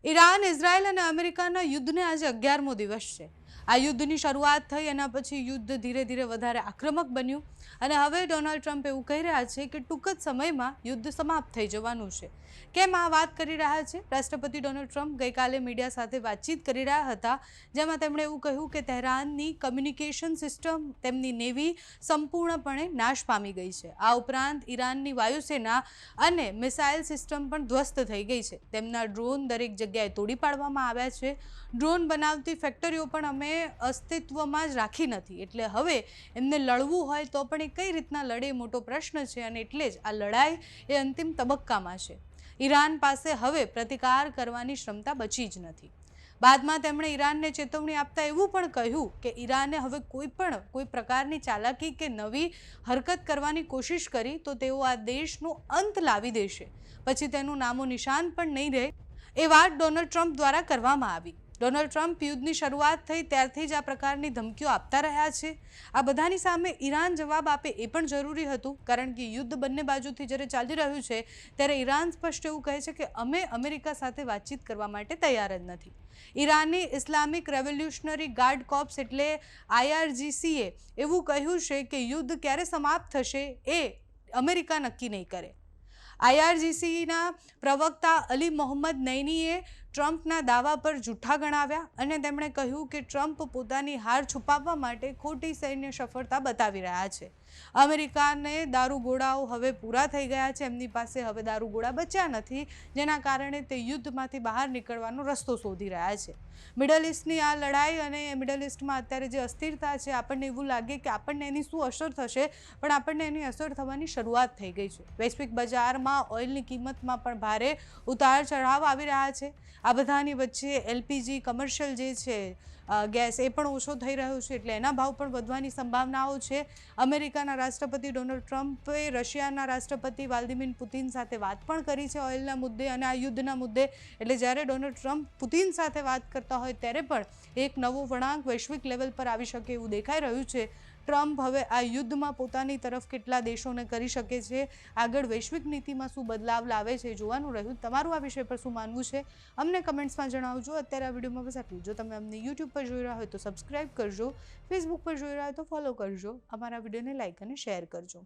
Iran, Israel અને અમેરિકાના યુદ્ધને આજે 11મો દિવસ છે. આ યુદ્ધની શરૂઆત થઈ એના પછી યુદ્ધ ધીરે ધીરે વધારે આક્રમક બન્યું અને હવે ડોનાલ્ડ ટ્રમ્પ એવું કહી રહ્યા છે કે ટૂંક જ સમયમાં યુદ્ધ સમાપ્ત થઈ જવાનું છે. કેમ આ વાત કરી રહ્યા છે? રાષ્ટ્રપતિ ડોનાલ્ડ ટ્રમ્પ ગઈકાલે મીડિયા સાથે વાતચીત કરી રહ્યા હતા, જેમાં તેમણે એવું કહ્યું કે તહેરાનની કમ્યુનિકેશન સિસ્ટમ, તેમની નેવી સંપૂર્ણપણે નાશ પામી ગઈ છે. આ ઉપરાંત ઈરાનની વાયુસેના અને મિસાઇલ સિસ્ટમ પણ ધ્વસ્ત થઈ ગઈ છે. તેમના ડ્રોન દરેક જગ્યાએ તોડી પાડવામાં આવ્યા છે. ડ્રોન બનાવતી ફેક્ટરીઓ પણ અમે અસ્તિત્વમાં જ રાખી નથી. એટલે હવે એમને લડવું હોય તો પણ એ કઈ રીતના લડે, મોટો પ્રશ્ન છે. અને એટલે જ આ લડાઈ એ અંતિમ તબક્કામાં છે. ઈરાન પાસે હવે પ્રતિકાર કરવાની ક્ષમતા બચી જ નથી. બાદમાં તેમણે ઈરાનને ચેતવણી આપતા એવું પણ કહ્યું કે ઈરાને હવે કોઈ પ્રકારની ચાલાકી કે નવી હરકત કરવાની કોશિશ કરી તો તેઓ આ દેશનો અંત લાવી દેશે, પછી તેનું નામો નિશાન પણ નહીં રહે. એ વાત ડોનાલ્ડ ટ્રમ્પ દ્વારા કરવામાં આવી. ડોનાલ્ડ ટ્રમ્પ યુદ્ધની શરૂઆત થઈ ત્યારથી જ આ પ્રકારની ધમકીઓ આપતા રહ્યા છે. આ બધાની સામે ઈરાન જવાબ આપે એ પણ જરૂરી હતું, કારણ કે યુદ્ધ બંને બાજુથી જ્યારે ચાલી રહ્યું છે ત્યારે ઈરાન સ્પષ્ટ એવું કહે છે કે અમે અમેરિકા સાથે વાતચીત કરવા માટે તૈયાર જ નથી. Irani Islamic revolutionary guard corps એટલે IRGCએ એવું કહ્યું છે કે યુદ્ધ ક્યારે સમાપ્ત થશે એ અમેરિકા નક્કી નહીં કરે. IRGCના પ્રવક્તા અલી મોહમ્મદ નૈનીએ ટ્રમ્પના દાવા પર જૂઠા ગણાવ્યા અને તેમણે કહ્યું કે ટ્રમ્પ પોતાની હાર છુપાવવા માટે ખોટી સૈન્ય સફળતા બતાવી રહ્યા છે. અમેરિકાને દારૂગોળાઓ હવે પૂરા થઈ ગયા છે. એમની પાસે હવે દારૂગોળા બચ્યા નથી, જેના કારણે તે યુદ્ધમાંથી બહાર નીકળવાનો રસ્તો શોધી રહ્યા છે. મિડલ ઇસ્ટની આ લડાઈ અને મિડલ ઇસ્ટમાં અત્યારે જે અસ્થિરતા છે, આપણને એવું લાગે કે આપણને એની શું અસર થશે, પણ આપણને એની અસર થવાની શરૂઆત થઈ ગઈ છે. વૈશ્વિક બજારમાં ઓઇલની કિંમતમાં પણ ભારે ઉતાર ચઢાવ આવી રહ્યા છે. આ બધાની વચ્ચે LPG કમર્શિયલ જે છે ગેસ એ પણ ઓછો થઈ રહ્યો છે, એટલે એના ભાવ પણ વધવાની સંભાવનાઓ છે. અમેરિકાના રાષ્ટ્રપતિ ડોનાલ્ડ ટ્રમ્પે રશિયાના રાષ્ટ્રપતિ વ્લાદિમીર પુતિન સાથે વાત પણ કરી છે ઓઇલના મુદ્દે અને આ યુદ્ધના મુદ્દે. એટલે જ્યારે ડોનાલ્ડ ટ્રમ્પ પુતિન સાથે વાત કરતા હોય ત્યારે પણ એક નવો વળાંક વૈશ્વિક લેવલ પર આવી શકે એવું દેખાઈ રહ્યું છે. ટ્રમ્પ હવે આ યુદ્ધમાં પોતાની તરફ કેટલા દેશોને કરી શકે છે, આગળ વૈશ્વિક નીતિમાં શું બદલાવ લાવે છે, જોવાનું રહ્યું. તમારું આ વિષય પર શું માનવું છે અમને કમેન્ટ્સમાં જણાવજો. અત્યારે આ વિડીયોમાં બસ આટલું. જો તમે અમને YouTube પર જોઈ રહ્યા હોય તો સબસ્ક્રાઇબ કરજો, ફેસબુક પર જોઈ રહ્યા હોય તો ફોલો કરજો, અમારા વિડીયોને લાઇક અને શેર કરજો.